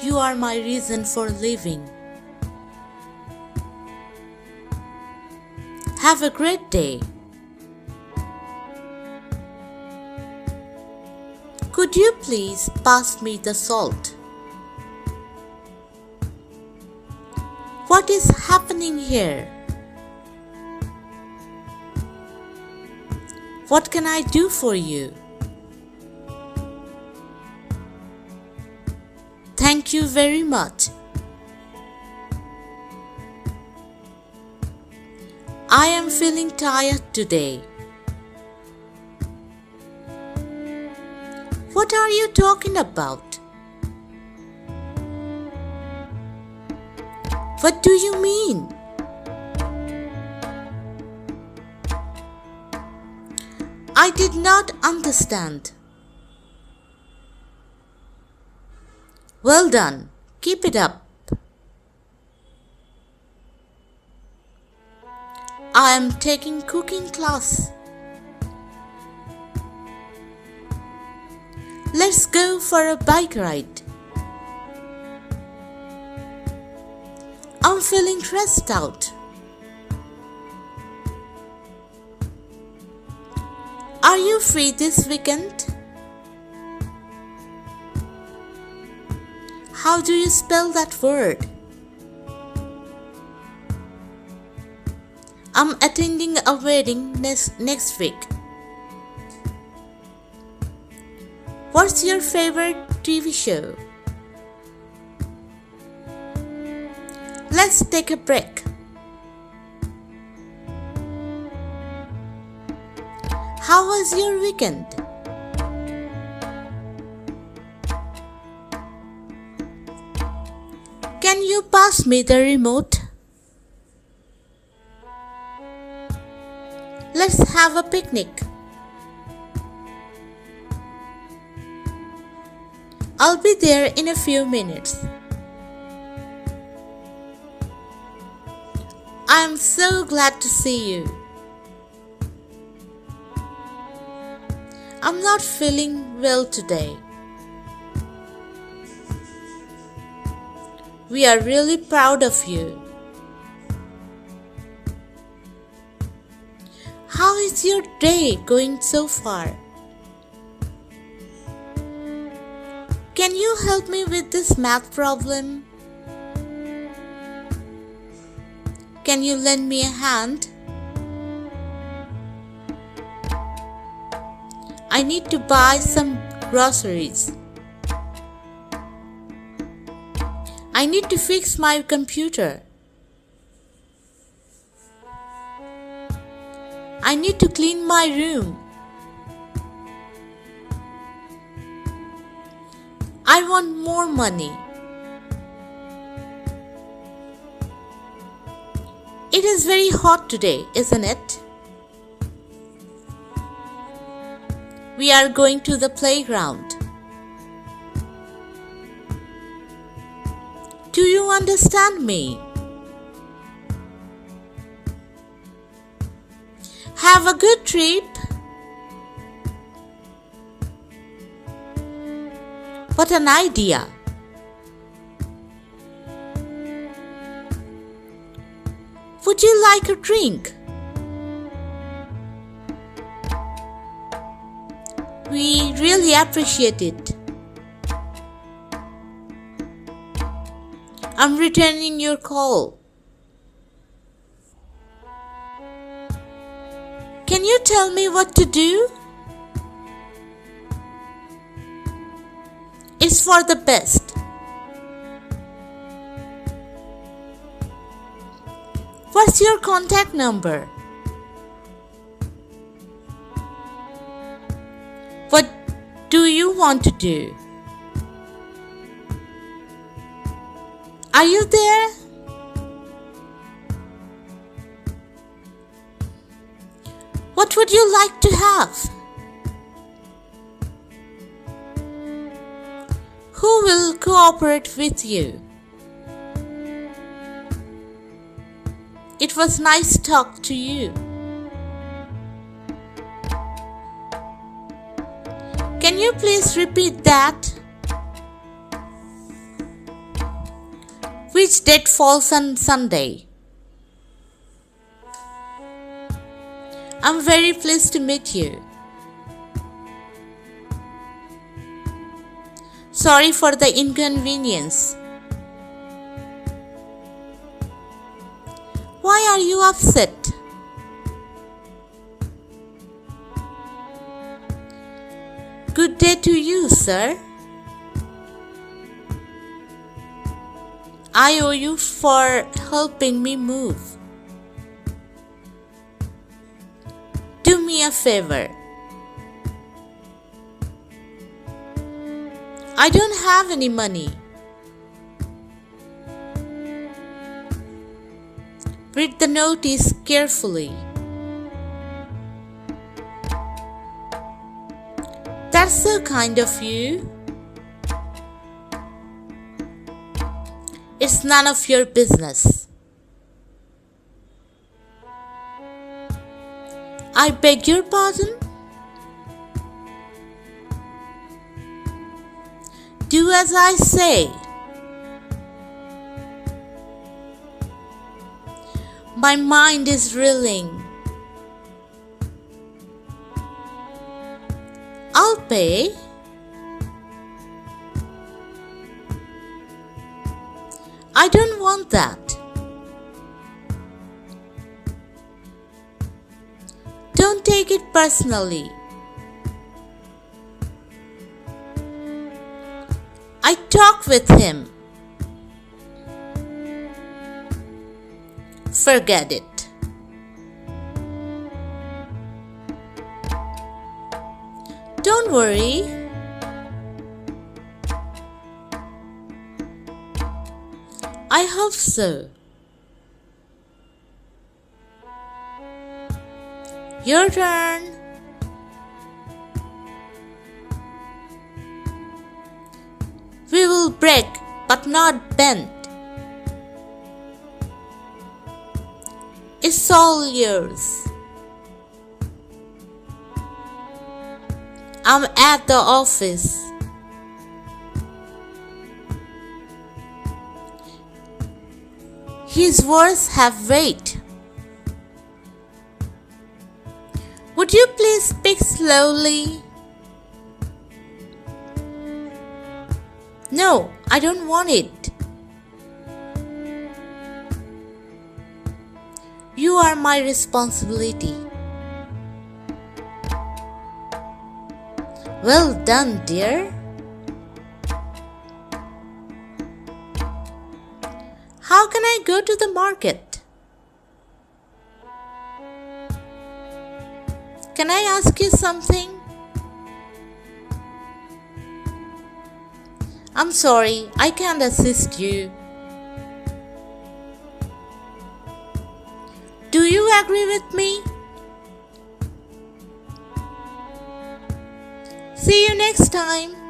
You are my reason for living. Have a great day. Could you please pass me the salt? What is happening here? What can I do for you? Thank you very much. I am feeling tired today. What are you talking about? What do you mean? I did not understand. Well done. Keep it up. I am taking cooking class. Let's go for a bike ride. I'm feeling stressed out. Are you free this weekend? How do you spell that word? I'm attending a wedding next week. What's your favorite TV show? Let's take a break. How was your weekend? Can you pass me the remote? Let's have a picnic. I'll be there in a few minutes. I'm so glad to see you. I'm not feeling well today. We are really proud of you. How is your day going so far? Can you help me with this math problem? Can you lend me a hand? I need to buy some groceries. I need to fix my computer. I need to clean my room. I want more money. It is very hot today, isn't it? We are going to the playground. Do you understand me? Have a good trip. What an idea. Would you like a drink? We really appreciate it. I'm returning your call. Can you tell me what to do? It's for the best. What's your contact number? What do you want to do? Are you there? What would you like to have? Who will cooperate with you? It was nice to talk to you. Can you please repeat that? Which date falls on Sunday? I'm very pleased to meet you. Sorry for the inconvenience. Why are you upset? Good day to you, sir. I owe you for helping me move. Do me a favor. I don't have any money. Read the notice carefully. That's so kind of you. It's none of your business. I beg your pardon? Do as I say. My mind is reeling. I'll pay. I don't want that. Don't take it personally. I talked with him. Forget it. Don't worry. I hope so. Your turn. We will break, but not bend. It's all yours. I'm at the office. His words have weight. Would you please speak slowly? No, I don't want it. You are my responsibility. Well done, dear. How can I go to the market? Can I ask you something? I'm sorry, I can't assist you. Do you agree with me? See you next time.